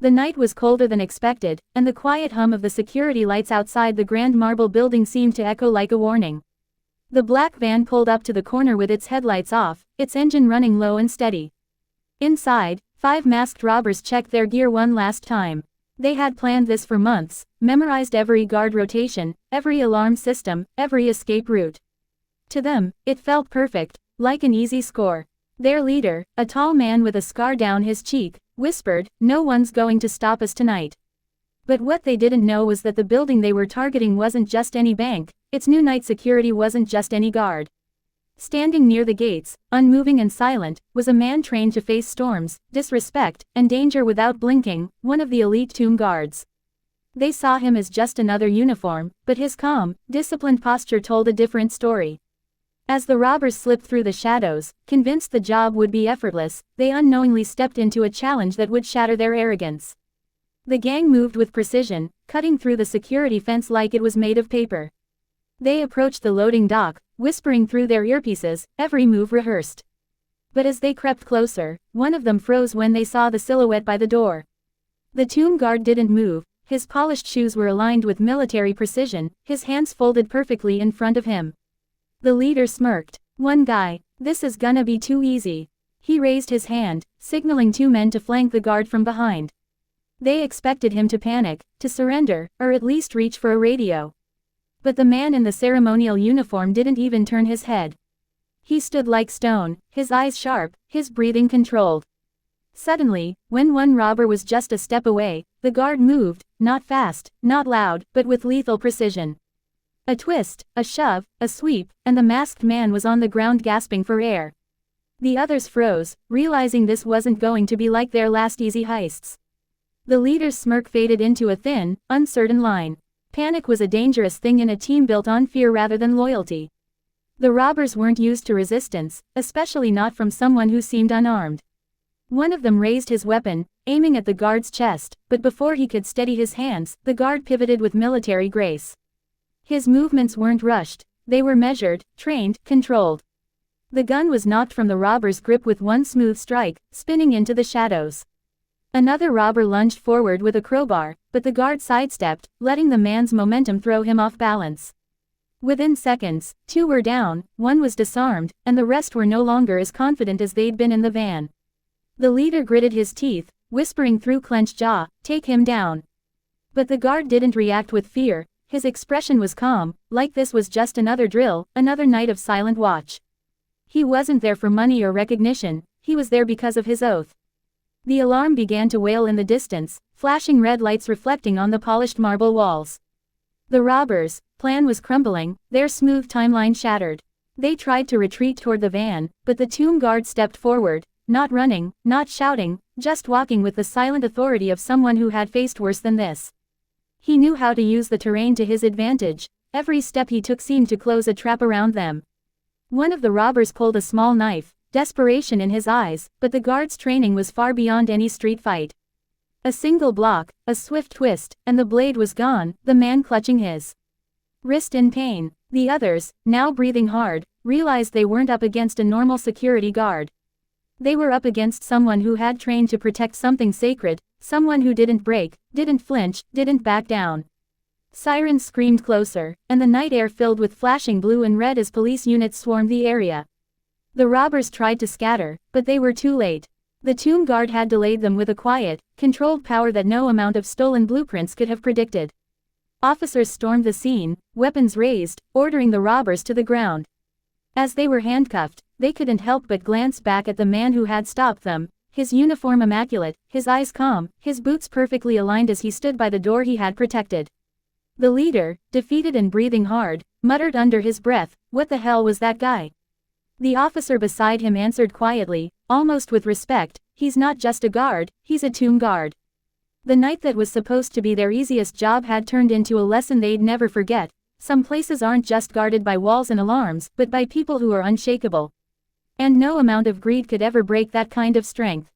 The night was colder than expected, and the quiet hum of the security lights outside the grand marble building seemed to echo like a warning. The black van pulled up to the corner with its headlights off, its engine running low and steady. Inside, 5 masked robbers checked their gear one last time. They had planned this for months, memorized every guard rotation, every alarm system, every escape route. To them, it felt perfect, like an easy score. Their leader, a tall man with a scar down his cheek, whispered, "No one's going to stop us tonight." But what they didn't know was that the building they were targeting wasn't just any bank, its new night security wasn't just any guard. Standing near the gates, unmoving and silent, was a man trained to face storms, disrespect, and danger without blinking, one of the elite tomb guards. They saw him as just another uniform, but his calm, disciplined posture told a different story. As the robbers slipped through the shadows, convinced the job would be effortless, they unknowingly stepped into a challenge that would shatter their arrogance. The gang moved with precision, cutting through the security fence like it was made of paper. They approached the loading dock, whispering through their earpieces, every move rehearsed. But as they crept closer, one of them froze when they saw the silhouette by the door. The tomb guard didn't move, his polished shoes were aligned with military precision, his hands folded perfectly in front of him. The leader smirked. "One guy, this is gonna be too easy." He raised his hand, signaling 2 men to flank the guard from behind. They expected him to panic, to surrender, or at least reach for a radio. But the man in the ceremonial uniform didn't even turn his head. He stood like stone, his eyes sharp, his breathing controlled. Suddenly, when one robber was just a step away, the guard moved, not fast, not loud, but with lethal precision. A twist, a shove, a sweep, and the masked man was on the ground gasping for air. The others froze, realizing this wasn't going to be like their last easy heists. The leader's smirk faded into a thin, uncertain line. Panic was a dangerous thing in a team built on fear rather than loyalty. The robbers weren't used to resistance, especially not from someone who seemed unarmed. One of them raised his weapon, aiming at the guard's chest, but before he could steady his hands, the guard pivoted with military grace. His movements weren't rushed, they were measured, trained, controlled. The gun was knocked from the robber's grip with one smooth strike, spinning into the shadows. Another robber lunged forward with a crowbar, but the guard sidestepped, letting the man's momentum throw him off balance. Within seconds, 2 were down, 1 was disarmed, and the rest were no longer as confident as they'd been in the van. The leader gritted his teeth, whispering through clenched jaw, "Take him down." But the guard didn't react with fear. His expression was calm, like this was just another drill, another night of silent watch. He wasn't there for money or recognition, he was there because of his oath. The alarm began to wail in the distance, flashing red lights reflecting on the polished marble walls. The robbers' plan was crumbling, their smooth timeline shattered. They tried to retreat toward the van, but the tomb guard stepped forward, not running, not shouting, just walking with the silent authority of someone who had faced worse than this. He knew how to use the terrain to his advantage. Every step he took seemed to close a trap around them. One of the robbers pulled a small knife, desperation in his eyes, but the guard's training was far beyond any street fight. A single block, a swift twist, and the blade was gone, the man clutching his wrist in pain. The others, now breathing hard, realized they weren't up against a normal security guard. They were up against someone who had trained to protect something sacred, someone who didn't break, didn't flinch, didn't back down. Sirens screamed closer, and the night air filled with flashing blue and red as police units swarmed the area. The robbers tried to scatter, but they were too late. The tomb guard had delayed them with a quiet, controlled power that no amount of stolen blueprints could have predicted. Officers stormed the scene, weapons raised, ordering the robbers to the ground. As they were handcuffed, they couldn't help but glance back at the man who had stopped them, his uniform immaculate, his eyes calm, his boots perfectly aligned as he stood by the door he had protected. The leader, defeated and breathing hard, muttered under his breath, "What the hell was that guy?" The officer beside him answered quietly, almost with respect, "He's not just a guard, he's a tomb guard." The night that was supposed to be their easiest job had turned into a lesson they'd never forget. Some places aren't just guarded by walls and alarms, but by people who are unshakable. And no amount of greed could ever break that kind of strength.